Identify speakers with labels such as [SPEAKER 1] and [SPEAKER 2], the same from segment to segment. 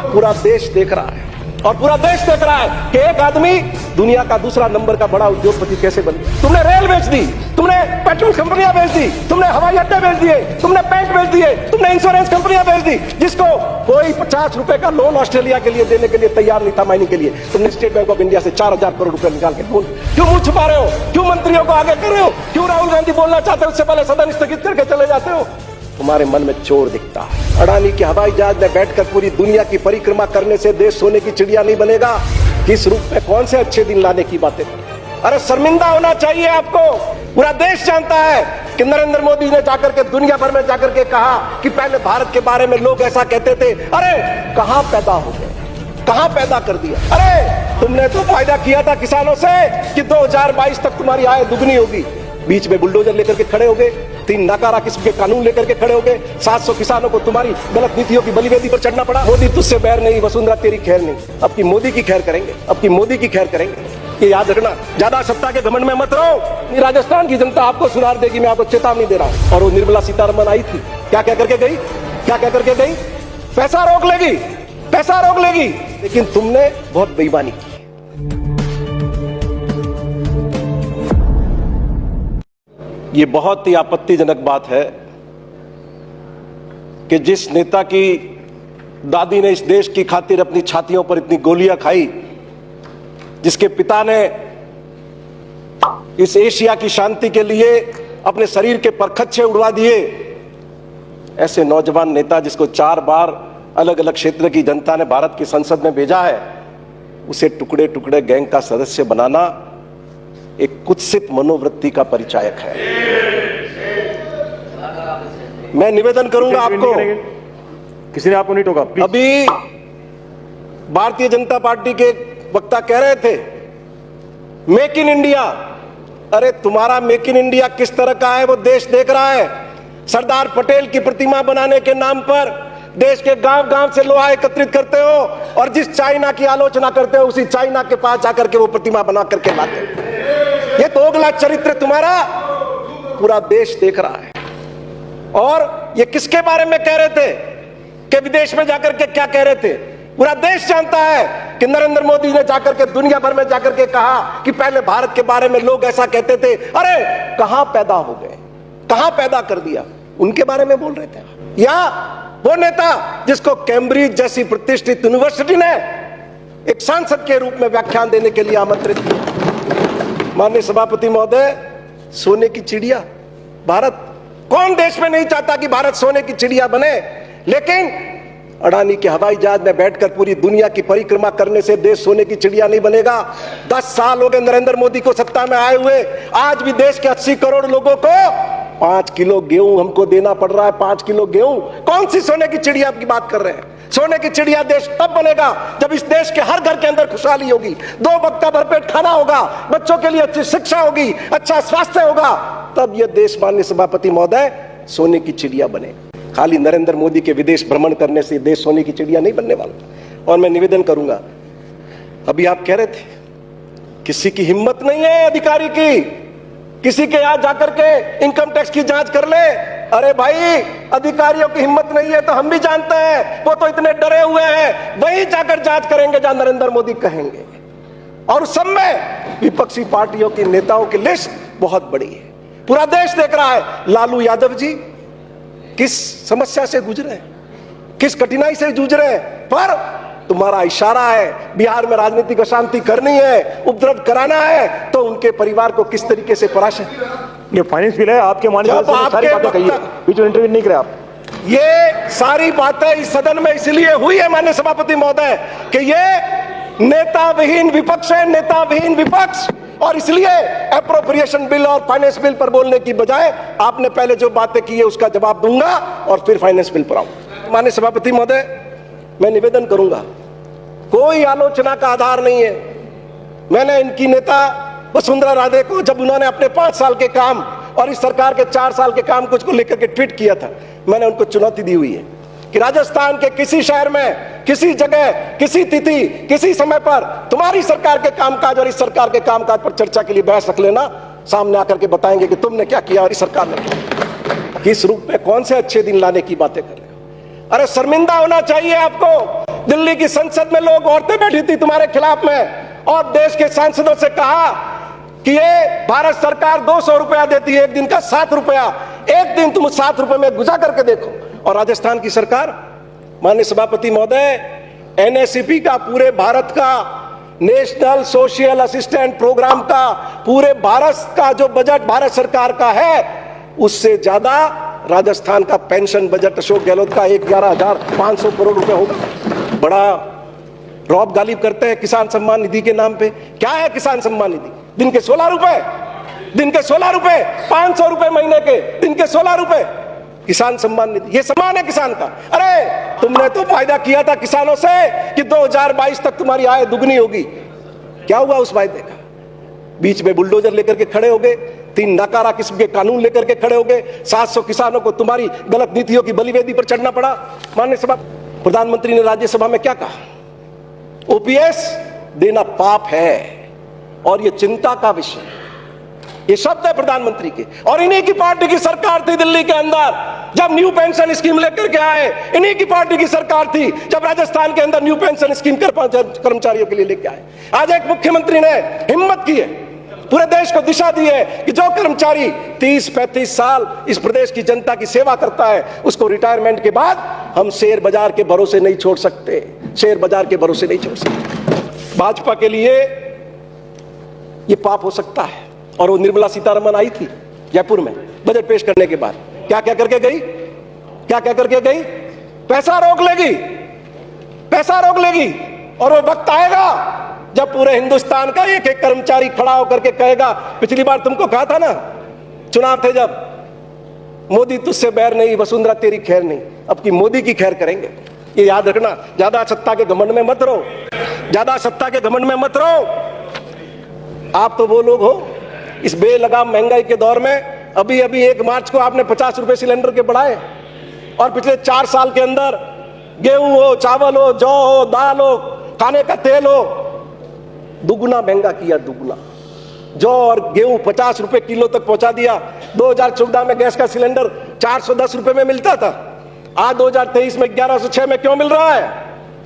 [SPEAKER 1] पूरा देश देख रहा है और पूरा देश देख रहा है कि एक आदमी दुनिया का दूसरा नंबर का बड़ा उद्योगपति कैसे बन गया। तुमने रेल बेच दी, तुमने पेट्रोल कंपनियां बेच दी, तुमने हवाई अड्डे बेच दिए, तुमने बैंक बेच दिए, तुमने इंश्योरेंस कंपनियां बेच दी, जिसको कोई 50 रुपए का लोन ऑस्ट्रेलिया के लिए देने के लिए तैयार नहीं था माइनिंग के लिए। तुमने स्टेट बैंक ऑफ इंडिया से 4000 करोड़ रुपए निकाल के लोन क्यों मुंह छुपा रहे हो? क्यों मंत्रियों को आगे कर रहे हो? क्यों राहुल गांधी बोलना चाहते हो उससे पहले सदन स्थगित करके चले जाते हो? तुम्हारे मन में चोर दिखता है। अडानी के हवाई जहाज में बैठकर पूरी दुनिया की परिक्रमा करने से देश सोने की चिड़िया नहीं बनेगा। किस रूप में कौन से अच्छे दिन लाने की बातें कर? अरे शर्मिंदा होना चाहिए आपको। पूरा देश जानता है कि नरेंद्र मोदी ने जाकर के दुनिया भर में जाकर के कहा कि पहले भारत के बारे में लोग ऐसा कहते थे। अरे कहां पैदा हो गए, कहां पैदा कर दिया? अरे तुमने तो फायदा किया था किसानों से कि 2022 तक तुम्हारी आय दुगनी होगी। बीच में बुलडोजर लेकर के खड़े हो गए, 3 नाकारा किस्म के कानून लेकर के खड़े हो गए, 700 किसानों को तुम्हारी गलत नीतियों की बलिवेदी पर चढ़ना पड़ा। मोदी तुझसे बैर नहीं, वसुंधरा तेरी खैर नहीं। अब की मोदी की खैर करेंगे, अब की मोदी की खैर करेंगे। ये याद रखना, ज्यादा सत्ता के घमंड में मत रहो। राजस्थान की जनता आपको सुधार देगी, मैं आपको चेतावनी दे रहा हूं। और वो निर्मला सीतारमण आई थी, क्या क्या करके गई, क्या क्या करके गई? पैसा रोक लेगी, पैसा रोक लेगी। लेकिन तुमने बहुत बेईमानी की। ये बहुत ही आपत्तिजनक बात है कि जिस नेता की दादी ने इस देश की खातिर अपनी छातियों पर इतनी गोलियां खाई, जिसके पिता ने इस एशिया की शांति के लिए अपने शरीर के परखच्चे उड़वा दिए, ऐसे नौजवान नेता जिसको 4 बार अलग अलग क्षेत्र की जनता ने भारत की संसद में भेजा है, उसे टुकड़े टुकड़े गैंग का सदस्य बनाना एक कुत्सित मनोवृत्ति का परिचायक है। मैं निवेदन करूंगा आपको,
[SPEAKER 2] किसी ने आपको नहीं टोका।
[SPEAKER 1] अभी भारतीय जनता पार्टी के वक्ता कह रहे थे मेक इन इंडिया। अरे तुम्हारा मेक इन इंडिया किस तरह का है वो देश देख रहा है। सरदार पटेल की प्रतिमा बनाने के नाम पर देश के गांव गांव से लोहा एकत्रित करते हो और जिस चाइना की आलोचना करते हो उसी चाइना के पास जाकर के वो प्रतिमा बना करके लाते हो। ये दोगला चरित्र तुम्हारा पूरा देश देख रहा है। और ये किसके बारे में कह रहे थे कि विदेश में जाकर के क्या कह रहे थे? पूरा देश जानता है कि नरेंद्र मोदी ने जाकर के दुनिया भर में जाकर के कहा कि पहले भारत के बारे में लोग ऐसा कहते थे। अरे कहां पैदा हो गए, कहां पैदा कर दिया? उनके बारे में बोल रहे थे। या वो नेता जिसको कैम्ब्रिज जैसी प्रतिष्ठित यूनिवर्सिटी ने एक सांसद के रूप में व्याख्यान देने के लिए आमंत्रित किया। माननीय सभापति महोदय, सोने की चिड़िया भारत, कौन देश में नहीं चाहता कि भारत सोने की चिड़िया बने? लेकिन अडानी के हवाई जहाज में बैठकर पूरी दुनिया की परिक्रमा करने से देश सोने की चिड़िया नहीं बनेगा। 10 साल हो गए नरेंद्र मोदी को सत्ता में आए हुए, आज भी देश के 80 करोड़ लोगों को 5 किलो गेहूं हमको देना पड़ रहा है। 5 किलो गेहूं, कौन सी सोने की चिड़िया की बात कर रहे हैं? सोने की चिड़िया देश तब बनेगा जब इस देश के हर घर के अंदर खुशहाली होगी, 2 वक्त भरपेट खाना होगा, बच्चों के लिए अच्छी शिक्षा होगी, अच्छा स्वास्थ्य होगा, तब यह देश माननीय सभापति महोदय सोने की चिड़िया बने। खाली नरेंद्र मोदी के विदेश भ्रमण करने से देश सोने की चिड़िया नहीं बनने वाला। और मैं निवेदन करूंगा, अभी आप कह रहे थे किसी की हिम्मत नहीं है अधिकारी की किसी के यहां जाकर के इनकम टैक्स की जांच कर ले। अरे भाई, अधिकारियों की हिम्मत नहीं है तो हम भी जानते हैं, वो तो इतने डरे हुए हैं, वहीं जाकर जांच करेंगे जहां नरेंद्र मोदी कहेंगे। और उस सब में विपक्षी पार्टियों के नेताओं की लिस्ट बहुत बड़ी है। पूरा देश देख रहा है लालू यादव जी किस समस्या से गुजरे हैं, किस कठिनाई से जूझ रहे हैं, पर तुम्हारा इशारा है बिहार में राजनीतिक अशांति करनी है, उपद्रव कराना है, तो उनके परिवार को किस तरीके से परास्त।
[SPEAKER 2] ये फाइनेंस बिल है, आपके माननीय सारी बातें कही है, बीच में इंटरव्यू नहीं करे आप।
[SPEAKER 1] ये सारी बातें इस सदन में इसलिए हुई है माननीय सभापति महोदय कि ये नेता विहीन विपक्ष है, नेता विहीन विपक्ष। और इसलिए एप्रोप्रिएशन बिल और फाइनेंस बिल पर बोलने की बजाय आपने पहले जो बातें की है उसका जवाब दूंगा और फिर फाइनेंस बिल पर आऊंगा। माननीय सभापति महोदय, मैं निवेदन करूंगा, कोई आलोचना का आधार नहीं है। मैंने इनकी नेता वसुंधरा राजे को जब उन्होंने अपने 5 साल के काम और इस सरकार के 4 साल के काम कुछ को लेकर के ट्वीट किया था, मैंने उनको चुनौती दी हुई है कि राजस्थान के किसी शहर में, किसी जगह, किसी तिथि, किसी समय पर तुम्हारी सरकार के कामकाज और इस सरकार के कामकाज पर चर्चा के लिए बहस रख लेना, सामने आकर के बताएंगे कि तुमने क्या किया और इस सरकार ने क्या। किस रूप में कौन से अच्छे दिन लाने की बातें कर रहे हो? अरे शर्मिंदा होना चाहिए आपको। दिल्ली की संसद में लोग औरतें बैठी थी तुम्हारे खिलाफ में, और देश के सांसदों से कहा कि ये भारत सरकार 200 रुपया देती है, एक दिन का 7 रुपया, एक दिन तुम 7 रुपए में गुजार करके देखो। और राजस्थान की सरकार, माननीय सभापति महोदय, एनएसईपी का, पूरे भारत का नेशनल सोशल असिस्टेंट प्रोग्राम का, पूरे भारत का जो बजट भारत सरकार का है, उससे ज्यादा राजस्थान का पेंशन बजट अशोक गहलोत का 11,500 करोड़ रुपए होगा। बड़ा रौब गालिब करते हैं किसान सम्मान निधि के नाम पे। क्या है किसान सम्मान निधि? दिन के 16 रुपए, दिन के 16 रुपए, 500 रुपए महीने के, दिन के 16 रुपए किसान सम्मान निधि। ये सम्मान है किसान का। अरे तुमने तो फायदा किया था किसानों से कि 2022 तक तुम्हारी आय दुगनी होगी। क्या हुआ उस वायदे का? बीच में बुलडोजर लेकर के खड़े हो गए, 3 नकारा किस्म के कानून लेकर के खड़े हो गए, 700 किसानों को तुम्हारी गलत नीतियों की बलिवेदी पर चढ़ना पड़ा। माननीय सभा प्रधानमंत्री ने राज्यसभा में क्या कहा? ओपीएस देना पाप है और यह चिंता का विषय है। ये शब्द है प्रधानमंत्री के। और इन्हीं की पार्टी की सरकार थी दिल्ली के अंदर जब न्यू पेंशन स्कीम लेकर के आए। इन्हीं की पार्टी की सरकार थी जब राजस्थान के अंदर न्यू पेंशन स्कीम कर्मचारियों के लिए लेके आए। आज एक मुख्यमंत्री ने हिम्मत की है, पूरे देश को दिशा दी है कि जो कर्मचारी 30-35 साल इस प्रदेश की जनता की सेवा करता है, उसको रिटायरमेंट के बाद हम शेयर बाजार के भरोसे नहीं छोड़ सकते, शेयर बाजार के भरोसे नहीं छोड़ सकते। भाजपा के लिए यह पाप हो सकता है। और वो निर्मला सीतारमण आई थी जयपुर में बजट पेश करने के बाद, क्या क्या करके गई? क्या क्या करके गई? पैसा रोक लेगी, पैसा रोक लेगी। और वो वक्त आएगा जब पूरे हिंदुस्तान का एक एक कर्मचारी खड़ा होकर के कहेगा, पिछली बार तुमको कहा था ना, चुनाव थे जब, मोदी तुझसे बैर नहीं, वसुंधरा तेरी खैर नहीं, अब की मोदी की खैर करेंगे। ये याद रखना। ज्यादा सत्ता के घमंड में मत रहो, ज्यादा सत्ता के घमंड में मत रहो। आप तो वो लोग हो इस बेलगाम महंगाई के दौर में, अभी अभी 1 मार्च को आपने 50 रुपए सिलेंडर के बढ़ाए, और पिछले 4 साल के अंदर गेहूं हो, चावल हो, जौ हो, दाल हो, खाने का तेल हो, दुगुना महंगा किया, दुगुना। जौ और गेहूं 50 रुपए किलो तक पहुंचा दिया। 2014 में गैस का सिलेंडर 410 रुपए में मिलता था, आज 2023 में 1106 में क्यों मिल रहा है?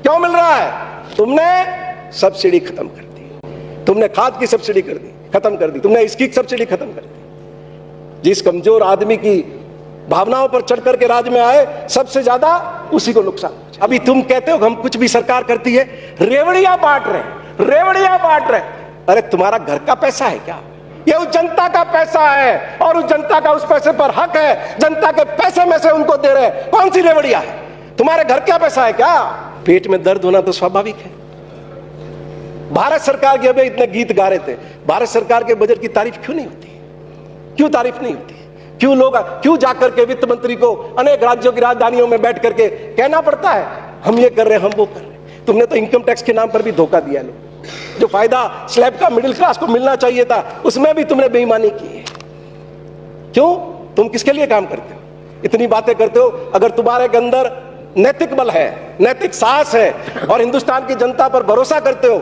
[SPEAKER 1] क्यों मिल रहा है? तुमने सब्सिडी खत्म कर दी, तुमने खाद की सब्सिडी कर दी, खत्म कर दी, तुमने इसकी सब्सिडी खत्म कर दी। जिस कमजोर आदमी की भावनाओं पर चढ़ करके राज में आए, सबसे ज्यादा उसी को नुकसान। अभी तुम कहते हो हम कुछ भी सरकार करती है, रेवड़ियां बांट रहे, रेवड़ियां बांट रहे। अरे तुम्हारा घर का पैसा है क्या? ये उस जनता का पैसा है, और उस जनता का उस पैसे पर हक है। जनता के पैसे में से उनको दे रहे। कौन सी रेवड़ियां है? तुम्हारे घर का पैसा है क्या? पेट में दर्द होना तो स्वाभाविक है। भारत सरकार के अभी इतने गीत गा रहे थे, भारत सरकार के बजट की तारीफ क्यों नहीं होती? क्यों तारीफ नहीं होती? क्यों लोग, क्यों जाकर के वित्त मंत्री को अनेक राज्यों की राजधानियों में बैठ करके कहना पड़ता है हम ये कर रहे हैं, हम वो कर रहे हैं? तुमने तो इनकम टैक्स के नाम पर भी धोखा दिया। लोग जो फायदा स्लैब का मिडिल क्लास को मिलना चाहिए था, उसमें भी तुमने बेईमानी की है। क्यों? तुम किसके लिए काम करते हो? इतनी बातें करते हो। अगर तुम्हारे के अंदर नैतिक बल है, नैतिक साहस है, और हिंदुस्तान की जनता पर भरोसा करते हो,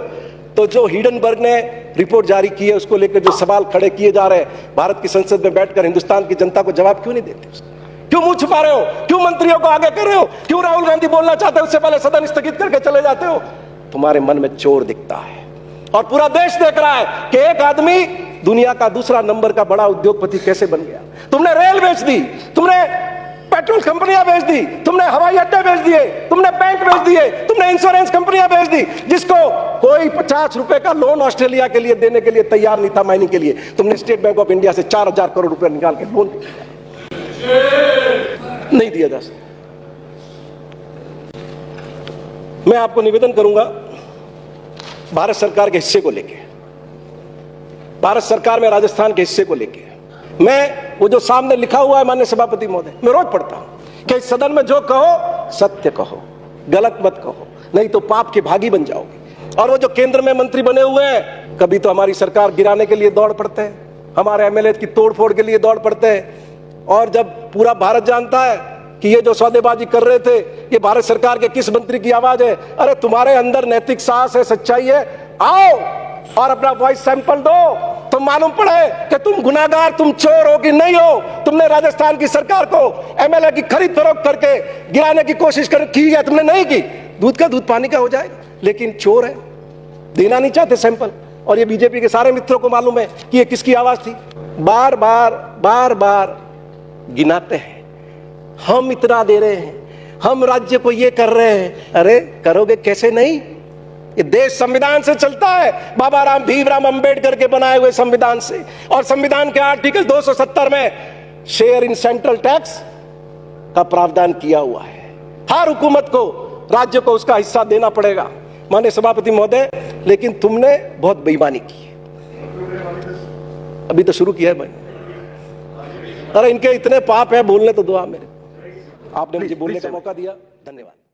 [SPEAKER 1] तो जो हिडनबर्ग ने रिपोर्ट जारी की है, उसको लेकर जो सवाल खड़े किए जा रहे हैं, भारत की संसद में बैठकर हिंदुस्तान की जनता को जवाब क्यों नहीं देते? क्यों मुंह छुपा रहे हो? क्यों मंत्रियों को आगे कर रहे हो? क्यों राहुल गांधी बोलना चाहते हैं उससे पहले सदन स्थगित करके चले जाते हो? तुम्हारे मन में चोर दिखता है, और पूरा देश देख रहा है कि एक आदमी दुनिया का दूसरा नंबर का बड़ा उद्योगपति कैसे बन गया। तुमने रेल बेच दी, तुमने पेट्रोल कंपनियां बेच दी, तुमने हवाई अड्डे बेच दिए, तुमने बैंक बेच दिए, तुमने इंश्योरेंस कंपनियां बेच दी। जिसको कोई 50 रुपए का लोन ऑस्ट्रेलिया के लिए देने के लिए तैयार नहीं था, माइनिंग के लिए, तुमने स्टेट बैंक ऑफ इंडिया से 4000 करोड़ रुपए निकाल के लोन नहीं दिया जा सकता। मैं आपको निवेदन करूंगा भारत सरकार के हिस्से को लेके, भारत सरकार में राजस्थान के हिस्से को लेके, मैं वो जो सामने लिखा हुआ है माननीय सभापति महोदय, मैं रोज पढ़ता हूं कि इस सदन में जो कहो सत्य कहो, गलत मत कहो, नहीं तो पाप के भागी बन जाओगे। और वो जो केंद्र में मंत्री बने हुए हैं, कभी तो हमारी सरकार गिराने के लिए दौड़ पड़ते हैं, हमारे एमएलए की तोड़फोड़ के लिए दौड़ पड़ते हैं। और जब पूरा भारत जानता है कि ये जो सौदेबाजी कर रहे थे ये भारत सरकार के किस मंत्री की आवाज है, अरे तुम्हारे अंदर नैतिक साहस है, सच्चाई है, आओ और अपना वॉइस सैंपल दो, तो मालूम पड़े कि तुम गुनाहगार, तुम चोर हो कि नहीं हो। तुमने राजस्थान की सरकार को एमएलए की खरीद फरोख्त करके गिराने की कोशिश की है, तुमने नहीं की। दूध का दूध पानी का हो जाएगा, लेकिन चोर है, देना नहीं चाहते सैंपल। और ये बीजेपी के सारे मित्रों को मालूम है कि ये किसकी आवाज थी। बार बार गिनाते हैं, हम इतना दे रहे हैं, हम राज्य को ये कर रहे हैं। अरे करोगे कैसे नहीं? ये देश संविधान से चलता है, बाबा राम भीमराव अंबेडकर के बनाए हुए संविधान से। और संविधान के आर्टिकल 270 में शेयर इन सेंट्रल टैक्स का प्रावधान किया हुआ है। हर हुकूमत को, राज्य को उसका हिस्सा देना पड़ेगा। माननीय सभापति महोदय, लेकिन तुमने बहुत बेईमानी की है। अभी तो शुरू किया है भाई। अरे इनके इतने पाप है, बोलने तो दो आप मेरे। आपने मुझे बोलने का मौका दिया, धन्यवाद।